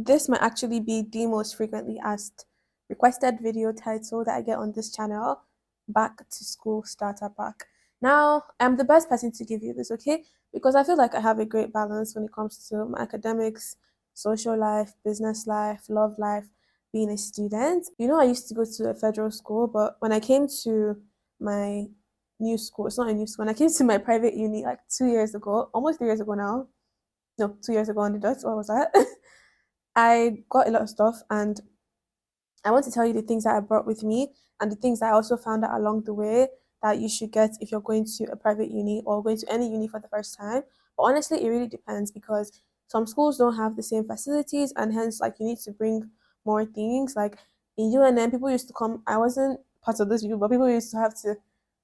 This might actually be the most frequently asked requested video title that I get on this channel, Back to School Starter Pack. Now, I'm the best person to give you this, okay? Because I feel like I have a great balance when it comes to my academics, social life, business life, love life, being a student. You know, I used to go to a federal school, but when I came to my new school, it's not a new school, when I came to my private uni like 2 years ago, almost 3 years ago now, no, 2 years ago on the dot, what was that? I got a lot of stuff, and I want to tell you the things that I brought with me and the things that I also found out along the way that you should get if you're going to a private uni or going to any uni for the first time. But honestly, it really depends because some schools don't have the same facilities, and hence, like, you need to bring more things. Like in UNM, people used to come. I wasn't part of this people, but people used to have to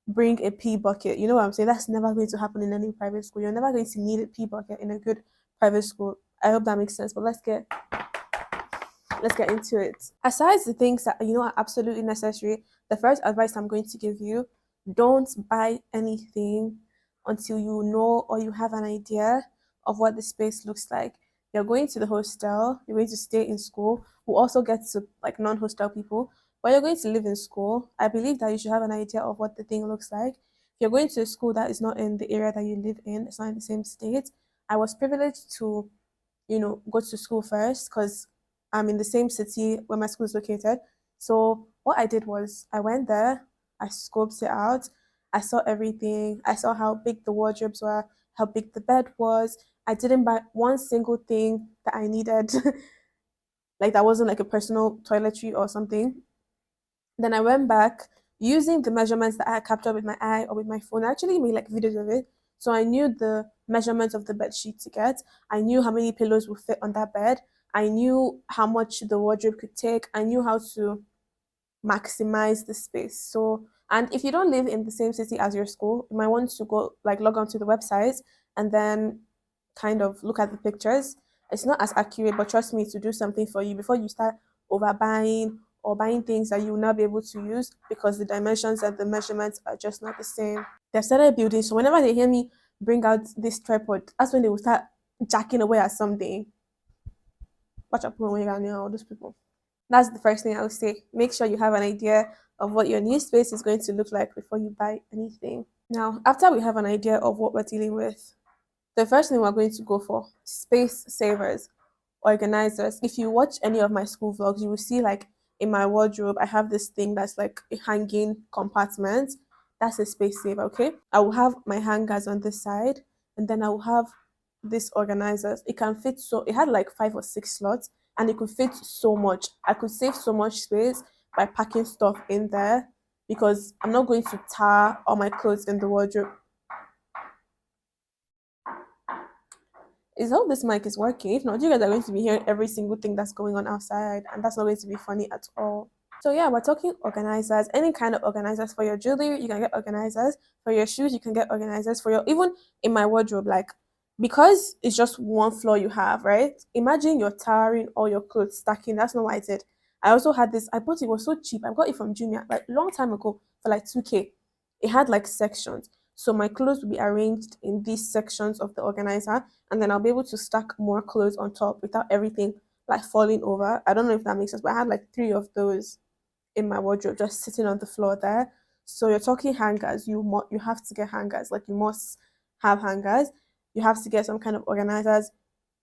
bring a pee bucket. You know what I'm saying? That's never going to happen in any private school. You're never going to need a pee bucket in a good private school. I hope that makes sense. But let's get into it. Aside the things that you know are absolutely necessary, the first advice I'm going to give you: don't buy anything until you know or you have an idea of what the space looks like. You're going to the hostel, you're going to stay in school. We'll also get to like non-hostel people, but you're going to live in school. I believe that you should have an idea of what the thing looks like. If you're going to a school that is not in the area that you live in, it's not in the same state. I was privileged to go to school first because I'm in the same city where my school is located. So what I did was I went there, I scoped it out, I saw everything, I saw how big the wardrobes were, how big the bed was. I didn't buy one single thing that I needed, like that wasn't like a personal toiletry or something. Then I went back using the measurements that I had captured with my eye or with my phone. I actually made like videos of it. So I knew the measurements of the bed sheet to get. I knew how many pillows would fit on that bed. I knew how much the wardrobe could take. I knew how to maximize the space. So, and if you don't live in the same city as your school, you might want to go like log on to the website and then kind of look at the pictures. It's not as accurate, but trust me to do something for you before you start overbuying or buying things that you will not be able to use because the dimensions and the measurements are just not the same. They've started building, so whenever they hear me bring out this tripod, that's when they will start jacking away at something. Watch out when you're near all those people. That's the first thing I would say. Make sure you have an idea of what your new space is going to look like before you buy anything. Now, after we have an idea of what we're dealing with, the first thing we're going to go for: space savers, organizers. If you watch any of my school vlogs, you will see like in my wardrobe, I have this thing that's like a hanging compartment. That's a space saver, okay? I will have my hangers on this side, and then I will have this organizers. It can fit, so it had like 5 or 6 slots, and it could fit so much. I could save so much space by packing stuff in there because I'm not going to tar all my clothes in the wardrobe. Is hope this mic is working. If not, you guys are going to be hearing every single thing that's going on outside, and that's not going to be funny at all. So yeah, we're talking organizers, any kind of organizers for your jewelry, you can get organizers. For your shoes, you can get organizers. For your even in my wardrobe, like because it's just one floor you have, right? Imagine you're towering all your clothes, stacking. That's not what I did. I also had this, I bought it, was so cheap. I got it from Jumia like long time ago for like 2K. It had like sections. So my clothes will be arranged in these sections of the organizer, and then I'll be able to stack more clothes on top without everything like falling over. I don't know if that makes sense, but I had like three of those in my wardrobe just sitting on the floor there. So you're talking hangers. You have to get hangers. Like you must have hangers. You have to get some kind of organizers,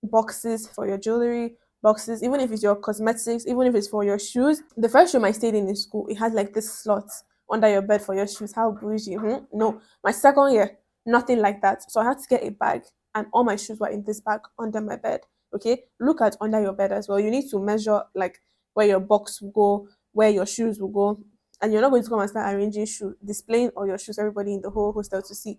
boxes for your jewelry, boxes, even if it's your cosmetics, even if it's for your shoes. The first room I stayed in school, it had like this slot under your bed for your shoes. How bougie? No, my second year, nothing like that. So I had to get a bag, and all my shoes were in this bag under my bed. Okay, look at under your bed as well. You need to measure like where your box will go, where your shoes will go, and you're not going to come and start arranging shoe, displaying all your shoes, everybody in the whole hostel to see.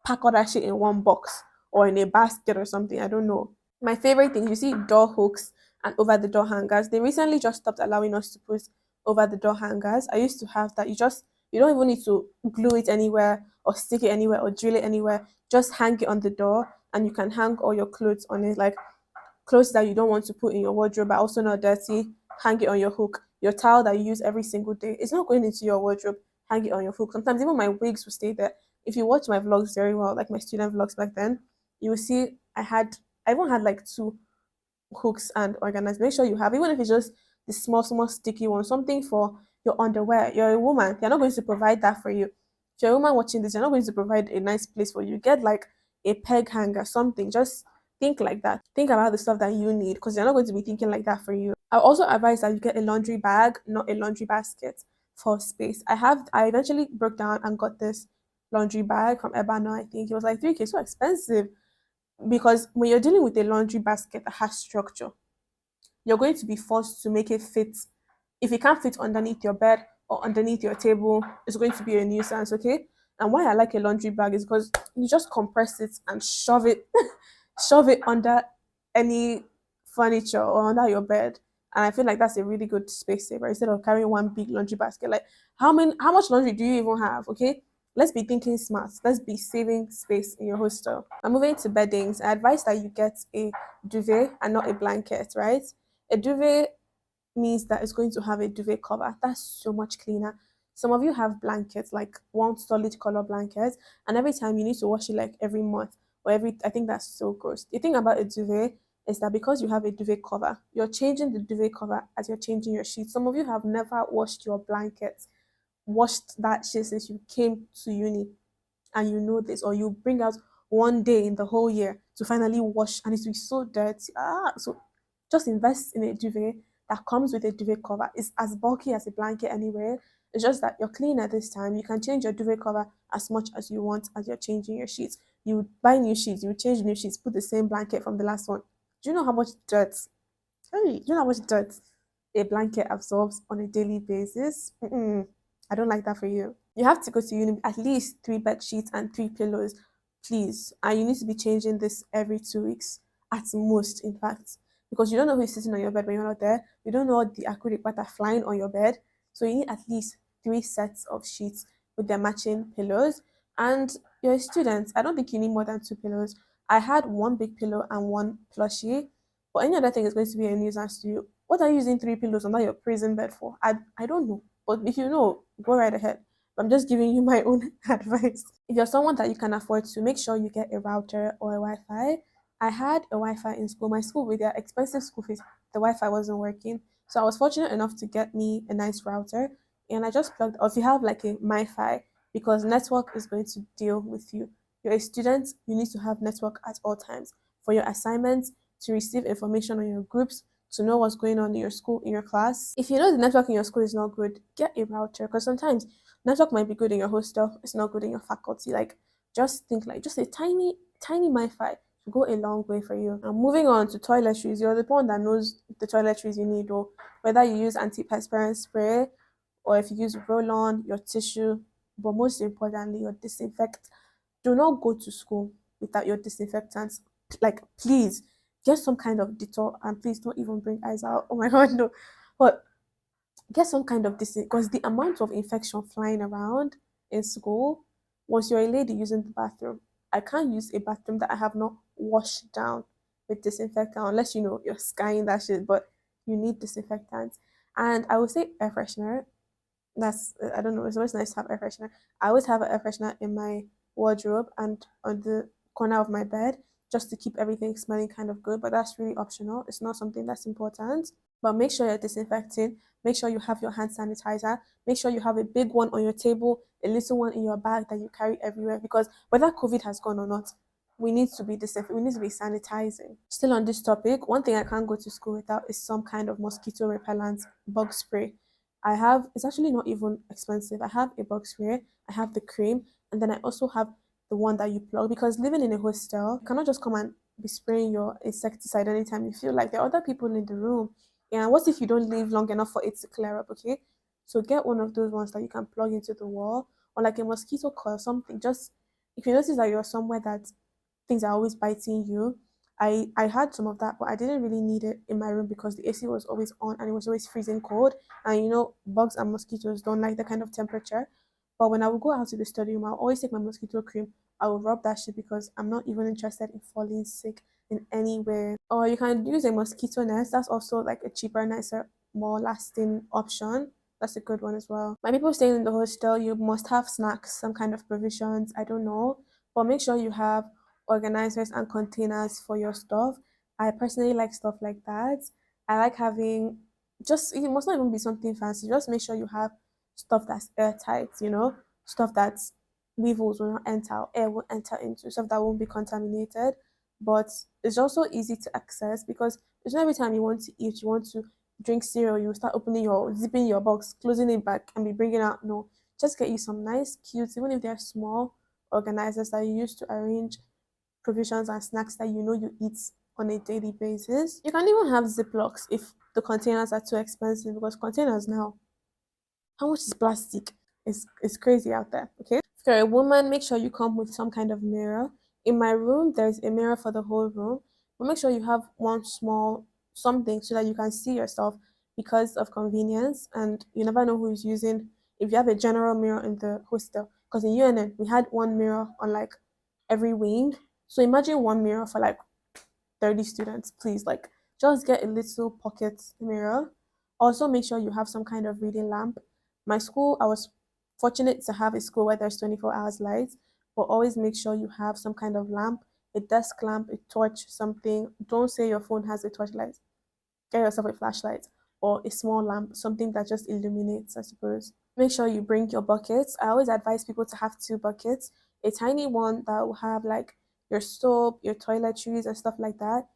Pack all that shit in one box or in a basket or something. I don't know. My favorite thing, you see door hooks and over the door hangers. They recently just stopped allowing us to put over the door hangers. I used to have that. You don't even need to glue it anywhere or stick it anywhere or drill it anywhere. Just hang it on the door, and you can hang all your clothes on it, like clothes that you don't want to put in your wardrobe but also not dirty. Hang it on your hook. Your towel that you use every single day, it's not going into your wardrobe. Hang it on your hook. Sometimes even my wigs will stay there. If you watch my vlogs very well, like my student vlogs back then, you will see I even had like two hooks and organize. Make sure you have, even if it's just the small, small sticky one, something for your underwear. You're a woman, they're not going to provide that for you. If you're a woman watching this, you're not going to provide a nice place for you. Get like a peg hanger, something. Just think like that. Think about the stuff that you need because they're not going to be thinking like that for you. I also advise that you get a laundry bag, not a laundry basket for space. I eventually broke down and got this laundry bag from Ebano. I think it was like 3K, so expensive because when you're dealing with a laundry basket that has structure, you're going to be forced to make it fit. If it can't fit underneath your bed or underneath your table, it's going to be a nuisance, okay? And why I like a laundry bag is because you just compress it and shove it, shove it under any furniture or under your bed. And I feel like that's a really good space saver instead of carrying one big laundry basket. Like how much laundry do you even have? Okay. Let's be thinking smart. Let's be saving space in your hostel. I'm moving to beddings. I advise that you get a duvet and not a blanket, right? A duvet means that it's going to have a duvet cover. That's so much cleaner. Some of you have blankets, like one solid color blanket, and every time you need to wash it like every month or every, I think that's so gross. The thing about a duvet is that because you have a duvet cover, you're changing the duvet cover as you're changing your sheets. Some of you have never washed your blankets, washed that shit since you came to uni and you know this, or you bring out one day in the whole year to finally wash and it will be so dirty. So just invest in a duvet that comes with a duvet cover. It's as bulky as a blanket anyway. It's just that you're clean at this time. You can change your duvet cover as much as you want as you're changing your sheets. You buy new sheets, you change new sheets, put the same blanket from the last one. Do you know how much dirt? Hey, do you know how much dirt a blanket absorbs on a daily basis? I don't like that for you. You have to go to uni at least three bed sheets and three pillows, please. And you need to be changing this every 2 weeks, at most, in fact, because you don't know who is sitting on your bed when you're not there. You don't know the acrylic that are flying on your bed. So you need at least three sets of sheets with their matching pillows. And you're a student. I don't think you need more than two pillows. I had one big pillow and one plushie, but any other thing is going to be a nuisance to you. What are you using three pillows under your prison bed for? I don't know. But if you know, go right ahead. I'm just giving you my own advice. If you're someone that you can afford to, make sure you get a router or a Wi-Fi. I had a Wi-Fi in school. My school, with their expensive school fees, the Wi-Fi wasn't working. So I was fortunate enough to get me a nice router, and I just plugged. Or if you have like a MiFi, because network is going to deal with you. You're a student. You need to have network at all times for your assignments, to receive information on your groups, to know what's going on in your school, in your class. If you know the network in your school is not good, get a router because sometimes network might be good in your hostel, it's not good in your faculty. Like, just think like just a tiny, tiny MiFi to go a long way for you. And moving on to toiletries, you're the one that knows the toiletries you need, or whether you use antiperspirant spray or if you use roll on, your tissue, but most importantly, your disinfect. Do not go to school without your disinfectants. Like, please get some kind of Dettol and please don't even bring eyes out. Oh my god, no. But get some kind of this because the amount of infection flying around in school, once you're a lady using the bathroom, I can't use a bathroom that I have not washed down with disinfectant unless you know you're skying that shit, but you need disinfectant. And I would say air freshener. That's I don't know, it's always nice to have air freshener. I always have an air freshener in my wardrobe and on the corner of my bed just to keep everything smelling kind of good, but that's really optional. It's not something that's important. But make sure you're disinfecting. Make sure you have your hand sanitizer. Make sure you have a big one on your table, a little one in your bag that you carry everywhere. Because whether COVID has gone or not, we need to be we need to be sanitizing. Still on this topic, one thing I can't go to school without is some kind of mosquito repellent bug spray. I have it's actually not even expensive. I have a bug spray, I have the cream, and then I also have the one that you plug because living in a hostel, you cannot just come and be spraying your insecticide anytime you feel like there are other people in the room. Yeah, what if you don't leave long enough for it to clear up, okay? So get one of those ones that you can plug into the wall or like a mosquito coil, something. Just if you notice that you're somewhere that things are always biting you. I had some of that, but I didn't really need it in my room because the AC was always on and it was always freezing cold. And you know, bugs and mosquitoes don't like that kind of temperature. But when I would go out to the study room, I'll always take my mosquito cream. I will rub that shit because I'm not even interested in falling sick in any way. Or you can use a mosquito nest. That's also like a cheaper, nicer, more lasting option. That's a good one as well. My people staying in the hostel, you must have snacks, some kind of provisions. I don't know, but make sure you have organizers and containers for your stuff. I personally like stuff like that. I like having just it must not even be something fancy. Just make sure you have stuff that's airtight, stuff that weevils will not enter, air will enter into, stuff that won't be contaminated. But it's also easy to access because it's not every time you want to eat, you want to drink cereal, you start opening your zipping your box, closing it back, and be bringing out. No, just get you some nice, cute, even if they're small organizers that you use to arrange provisions and snacks that you know you eat on a daily basis. You can even have Ziplocs if the containers are too expensive because containers now, how much is plastic? It's crazy out there. Okay. If you're a woman, make sure you come with some kind of mirror. In my room, there's a mirror for the whole room, but make sure you have one small something so that you can see yourself because of convenience and you never know who is using if you have a general mirror in the hostel. Because in UNN we had one mirror on like every wing. So imagine one mirror for like 30 students, please. Like, just get a little pocket mirror. Also, make sure you have some kind of reading lamp. My school, I was fortunate to have a school where there's 24 hours light, but always make sure you have some kind of lamp, a desk lamp, a torch, something. Don't say your phone has a torchlight. Get yourself a flashlight or a small lamp, something that just illuminates, I suppose. Make sure you bring your buckets. I always advise people to have two buckets, a tiny one that will have like your soap, your toiletries, and stuff like that.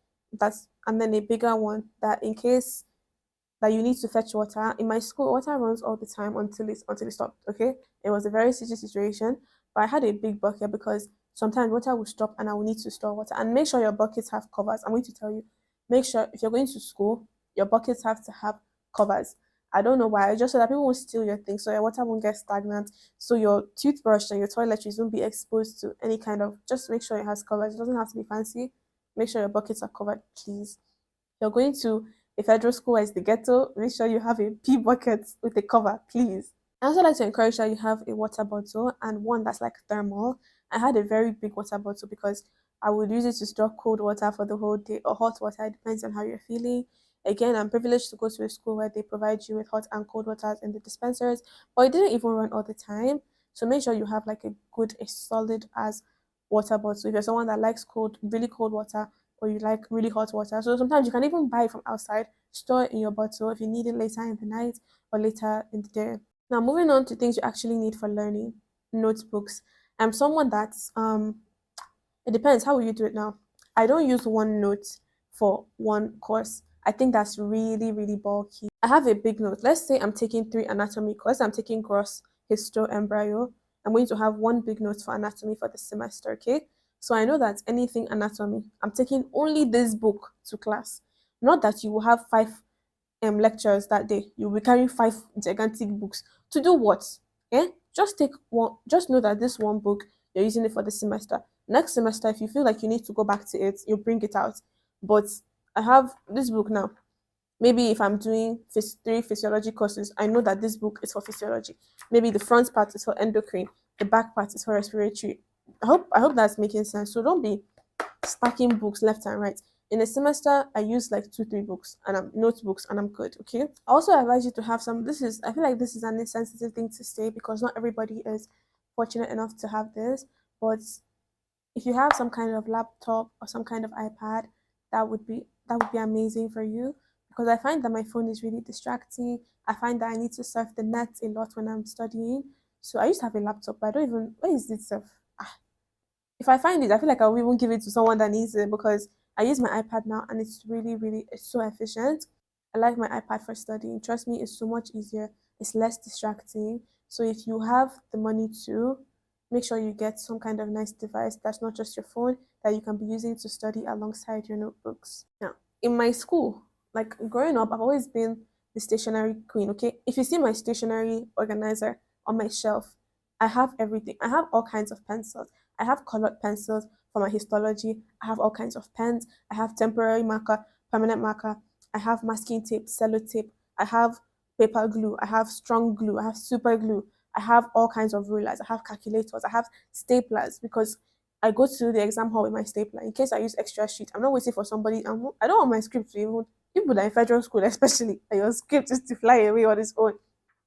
And then a bigger one that in case that you need to fetch water. In my school, water runs all the time until it stopped. Okay, it was a very serious situation, but I had a big bucket because sometimes water will stop and I will need to store water. And make sure your buckets have covers. I'm going to tell you, make sure if you're going to school, your buckets have to have covers. I don't know why, just so that people won't steal your things, so your water won't get stagnant, so your toothbrush and your toiletries won't be exposed to any kind of. Just make sure it has covers. It doesn't have to be fancy. Make sure your buckets are covered, please. You're going to a federal school as the ghetto, make sure you have a pee bucket with a cover, please. I also like to encourage that you have a water bottle and one that's like thermal. I had a very big water bottle because I would use it to store cold water for the whole day or hot water. It depends on how you're feeling. Again, I'm privileged to go to a school where they provide you with hot and cold waters in the dispensers, but it didn't even run all the time. So make sure you have like a solid as water bottle. If you're someone that likes cold, really cold water, or you like really hot water. So sometimes you can even buy it from outside, store it in your bottle if you need it later in the night or later in the day. Now, moving on to things you actually need for learning, notebooks. I'm someone that's it depends. How will you do it now? I don't use one note for one course. I think that's really, really bulky. I have a big note. Let's say I'm taking three anatomy course. I'm taking gross, histo, embryo. I'm going to have one big note for anatomy for the semester, okay? So I know that anything anatomy, I'm taking only this book to class. Not that you will have five lectures that day. You'll be carrying five gigantic books. To do what? Eh? Just take one, just know that this one book, you're using it for the semester. Next semester, if you feel like you need to go back to it, you bring it out. But I have this book now. Maybe if I'm doing three physiology courses, I know that this book is for physiology. Maybe the front part is for endocrine, the back part is for respiratory. I hope that's making sense. So don't be stacking books left and right. In a semester, I use like two, three books and I'm notebooks and I'm good. Okay. I also advise you to have some. I feel like this is an insensitive thing to say because not everybody is fortunate enough to have this. But if you have some kind of laptop or some kind of iPad, that would be amazing for you because I find that my phone is really distracting. I find that I need to surf the net a lot when I'm studying. So I used to have a laptop, but I don't even where is it surf? If I find it, I feel like I'll even give it to someone that needs it because I use my iPad now and it's really, really it's so efficient. I like my iPad for studying. Trust me, it's so much easier. It's less distracting. So if you have the money to, make sure you get some kind of nice device that's not just your phone that you can be using to study alongside your notebooks. Now, in my school, like growing up, I've always been the stationery queen. Okay, if you see my stationery organizer on my shelf, I have everything. I have all kinds of pencils. I have colored pencils for my histology. I have all kinds of pens. I have temporary marker, permanent marker. I have masking tape, sellotape. I have paper glue. I have strong glue. I have super glue. I have all kinds of rulers. I have calculators. I have staplers because I go to the exam hall with my stapler in case I use extra sheet. I'm not waiting for somebody. I don't want my script to even people that are in federal school, especially, and your script is to fly away on its own.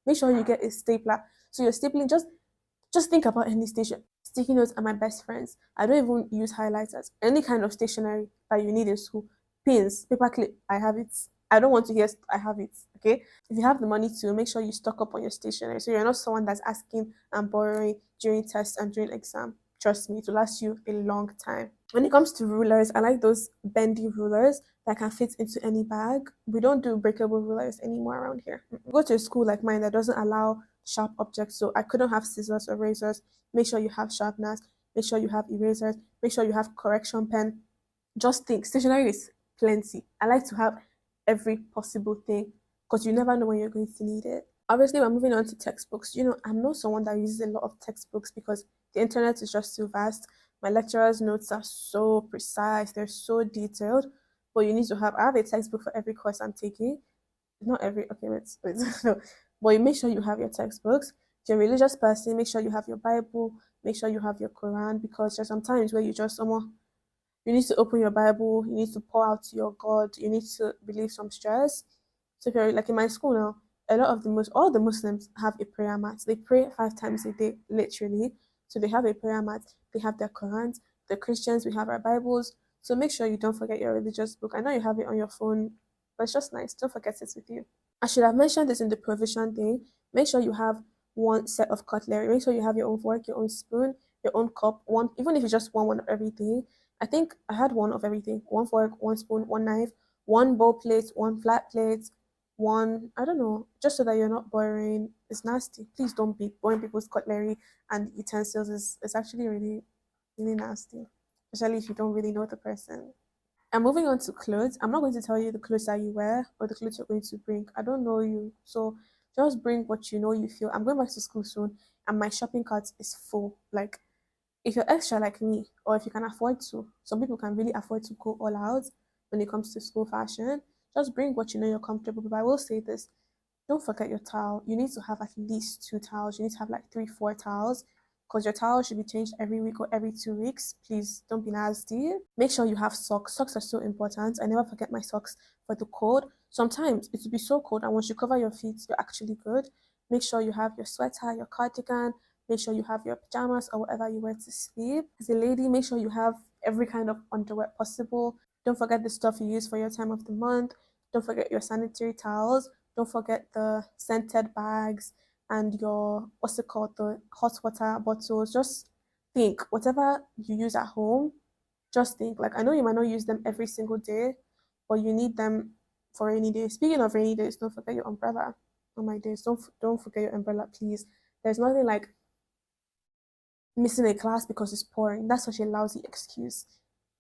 Make sure you get a stapler. So you're stapling just think about any station. Sticky notes are my best friends. I don't even use highlighters. Any kind of stationery that you need in school, Pins, paperclip, I have it. I don't want to hear I have it. Okay. If you have the money to, make sure you stock up on your stationery. So you're not someone that's asking and borrowing during tests and during exam. Trust me, it will last you a long time. When it comes to rulers, I like those bendy rulers that can fit into any bag. We don't do breakable rulers anymore around here. We go to a school like mine that doesn't allow sharp objects, so I couldn't have scissors or razors. Make sure you have sharpeners. Make sure you have erasers. Make sure you have correction pen. Just think, stationery is plenty. I like to have every possible thing because you never know when you're going to need it. Obviously, we're moving on to textbooks. I'm not someone that uses a lot of textbooks because the internet is just too vast. My lecturer's notes are so precise, they're so detailed. But you need to have, I have a textbook for every course I'm taking. Not every, okay, wait. No. But you make sure you have your textbooks. If you're a religious person, make sure you have your Bible, make sure you have your Quran, because there's some times where you just you need to open your Bible, you need to pour out to your God, you need to relieve some stress. So if you're like in my school now, a lot of all the Muslims have a prayer mat. They pray 5 times a day, literally. So they have a prayer mat, they have their Qurans. The Christians, we have our Bibles. So make sure you don't forget your religious book. I know you have it on your phone, but it's just nice. Don't forget it with you. I should have mentioned this in the provision thing. Make sure you have one set of cutlery. Make sure you have your own fork, your own spoon, your own cup, one, even if you just want one of everything. I think I had one of everything. One fork, one spoon, one knife, one bowl plate, one flat plate, one, I don't know, just so that you're not borrowing. It's nasty. Please don't be borrowing people's cutlery and utensils. It's actually really, really nasty, especially if you don't really know the person. And moving on to clothes, I'm not going to tell you the clothes that you wear or the clothes you're going to bring. I don't know you. So just bring what you know you feel. I'm going back to school soon and my shopping cart is full. Like, if you're extra like me, or if you can afford to, some people can really afford to go all out when it comes to school fashion. Just bring what you know you're comfortable with. But I will say this, don't forget your towel. You need to have at least 2 towels. You need to have like 3, 4 towels because your towel should be changed every week or every 2 weeks. Please don't be nasty. Make sure you have socks. Socks are so important. I never forget my socks for the cold. Sometimes it will be so cold, and once you cover your feet, you're actually good. Make sure you have your sweater, your cardigan. Make sure you have your pajamas or whatever you wear to sleep. As a lady, make sure you have every kind of underwear possible. Don't forget the stuff you use for your time of the month. Don't forget your sanitary towels. Don't forget the scented bags and your, what's it called, the hot water bottles. Just think, whatever you use at home, just think. Like, I know you might not use them every single day, but you need them for rainy days. Speaking of rainy days, don't forget your umbrella. Oh my days, don't forget your umbrella, please. There's nothing like missing a class because it's pouring. That's such a lousy excuse.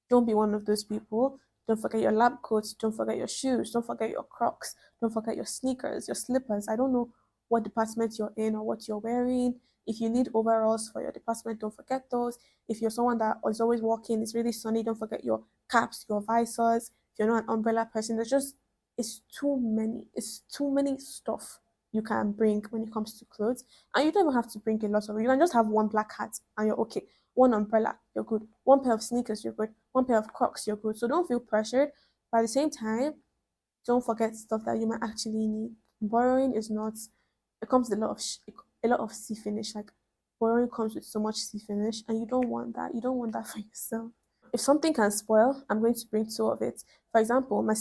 Don't be one of those people. Don't forget your lab coats. Don't forget your shoes. Don't forget your Crocs. Don't forget your sneakers, your slippers. I don't know what department you're in or what you're wearing. If you need overalls for your department, don't forget those. If you're someone that is always walking, it's really sunny, don't forget your caps, your visors. If you're not an umbrella person, it's too many. It's too many stuff you can bring when it comes to clothes. And you don't even have to bring a lot of it. You can just have one black hat and you're okay. One umbrella, you're good. One pair of sneakers, you're good. One pair of Crocs, you're good. So don't feel pressured. But at the same time, don't forget stuff that you might actually need. Borrowing is not. It comes with a lot of sea finish. Like, borrowing comes with so much sea finish, and you don't want that. You don't want that for yourself. If something can spoil, I'm going to bring two of it. For example, my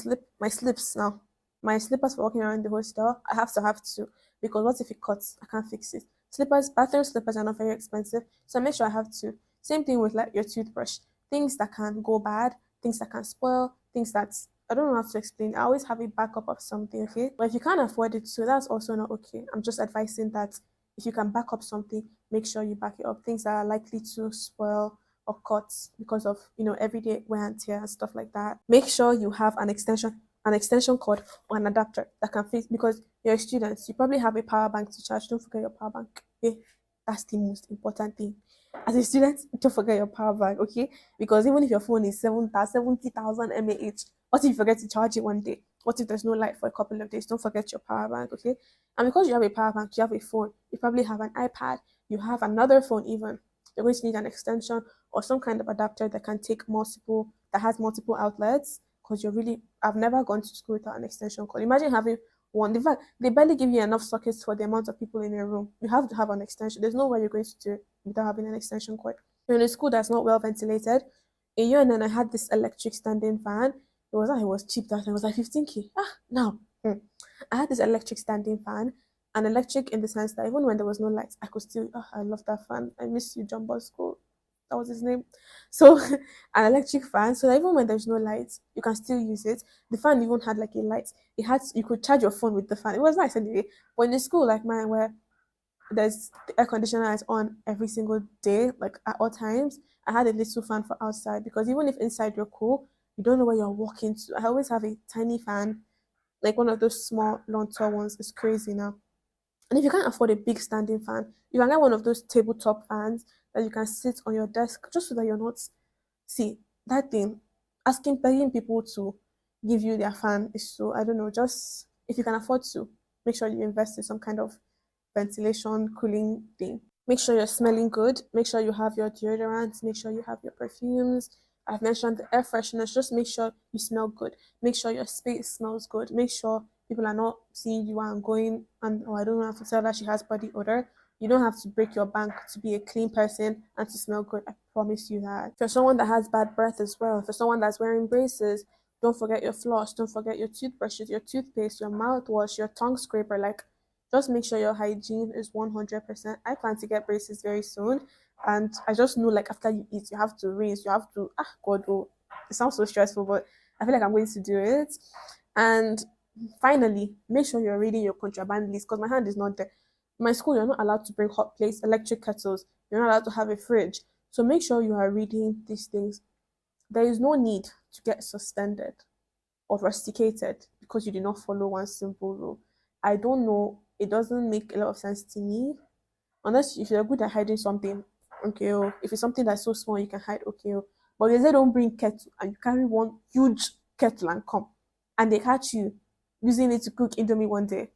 slips now, my slippers for walking around the hostel. I have two because what if it cuts? I can't fix it. Slippers, bathroom slippers are not very expensive, so I make sure I have two. Same thing with like your toothbrush. Things that can go bad, things that can spoil, things that I don't know how to explain. I always have a backup of something, okay? But if you can't afford it, so that's also not okay. I'm just advising that if you can back up something, make sure you back it up. Things that are likely to spoil or cut because of everyday wear and tear and stuff like that. Make sure you have an extension cord or an adapter that can fit because you're a student. You probably have a power bank to charge. Don't forget your power bank. Okay, that's the most important thing. As a student, don't forget your power bank, okay? Because even if your phone is 70,000 mAh, what if you forget to charge it one day? What if there's no light for a couple of days? Don't forget your power bank, okay? And because you have a power bank, you have a phone, you probably have an iPad, you have another phone even. You're going to need an extension or some kind of adapter that has multiple outlets. Because I've never gone to school without an extension cord. Imagine having one. In fact, they barely give you enough sockets for the amount of people in a room. You have to have an extension. There's no way you're going to do it without having an extension cord. You're in a school that's not well ventilated. In UNN, I had this electric standing fan. it was cheap that time. It was like 15K. Ah, now. I had this electric standing fan, and electric in the sense that even when there was no lights, I could still. Oh, I love that fan. I miss you, John Bosco. That was his name. So an electric fan, so that even when there's no lights, you can still use it. The fan even had like a light. It had you could charge your phone with the fan. It was nice anyway. But in a school like mine where there's the air conditioner is on every single day, like at all times, I had a little fan for outside because even if inside you're cool, you don't know where you're walking to. I always have a tiny fan, like one of those small lawn tall ones. It's crazy now. And if you can't afford a big standing fan, you can get one of those tabletop fans that you can sit on your desk just so that you're not. See, that thing, asking, begging people to give you their fan is so, I don't know, just if you can afford to, make sure you invest in some kind of ventilation, cooling thing. Make sure you're smelling good. Make sure you have your deodorants. Make sure you have your perfumes. I've mentioned the air fresheners. Just make sure you smell good. Make sure your space smells good. Make sure people are not seeing you and going and oh, I don't have to tell her she has body odor. You don't have to break your bank to be a clean person and to smell good. I promise you that. If you're someone that has bad breath as well, if you're someone that's wearing braces, don't forget your floss. Don't forget your toothbrushes, your toothpaste, your mouthwash, your tongue scraper. Like just make sure your hygiene is 100%. I plan to get braces very soon. And I just know, like, after you eat, you have to rinse, you have to, God, oh, it sounds so stressful, but I feel like I'm going to do it. And finally, make sure you're reading your contraband list because my hand is not there. In my school, you're not allowed to bring hot plates, electric kettles, you're not allowed to have a fridge. So make sure you are reading these things. There is no need to get suspended or rusticated because you did not follow one simple rule. I don't know. It doesn't make a lot of sense to me. Unless if you're good at hiding something, okay. Oh, if it's something that's so small you can hide, okay. Oh. But if they don't bring kettle and you carry one huge kettle and come, and they catch you using it to cook indomie one day.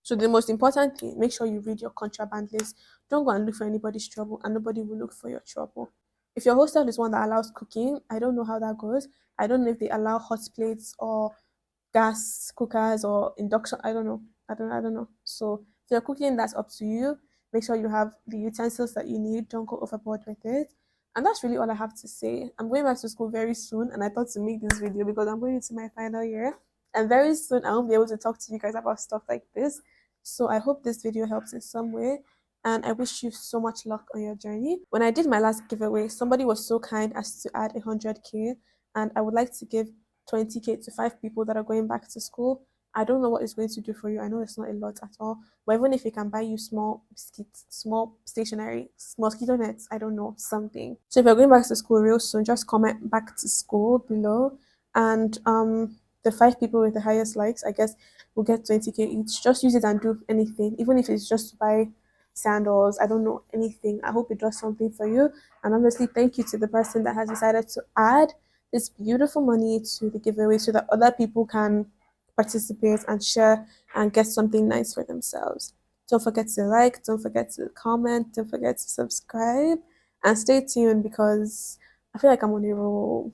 So the most important thing, make sure you read your contraband list. Don't go and look for anybody's trouble, and nobody will look for your trouble. If your hostel is one that allows cooking, I don't know how that goes. I don't know if they allow hot plates or gas cookers or induction. I don't know. I don't know. So if you're cooking, that's up to you. Make sure you have the utensils that you need. Don't go overboard with it. And that's really all I have to say. I'm going back to school very soon, and I thought to make this video because I'm going into my final year. And very soon I won't be able to talk to you guys about stuff like this. So I hope this video helps in some way. And I wish you so much luck on your journey. When I did my last giveaway, somebody was so kind as to add 100K, and I would like to give 20K to 5 people that are going back to school. I don't know what it's going to do for you. I know it's not a lot at all. But even if it can buy you small biscuits, small stationery, mosquito nets, I don't know, something. So if you're going back to school real soon, just comment back to school below. And the 5 people with the highest likes, I guess, will get 20K each. Just use it and do anything, even if it's just to buy sandals. I don't know, anything. I hope it does something for you. And obviously, thank you to the person that has decided to add this beautiful money to the giveaway so that other people can participate and share and get something nice for themselves. Don't forget to like, don't forget to comment, don't forget to subscribe, and stay tuned because I feel like I'm on a roll.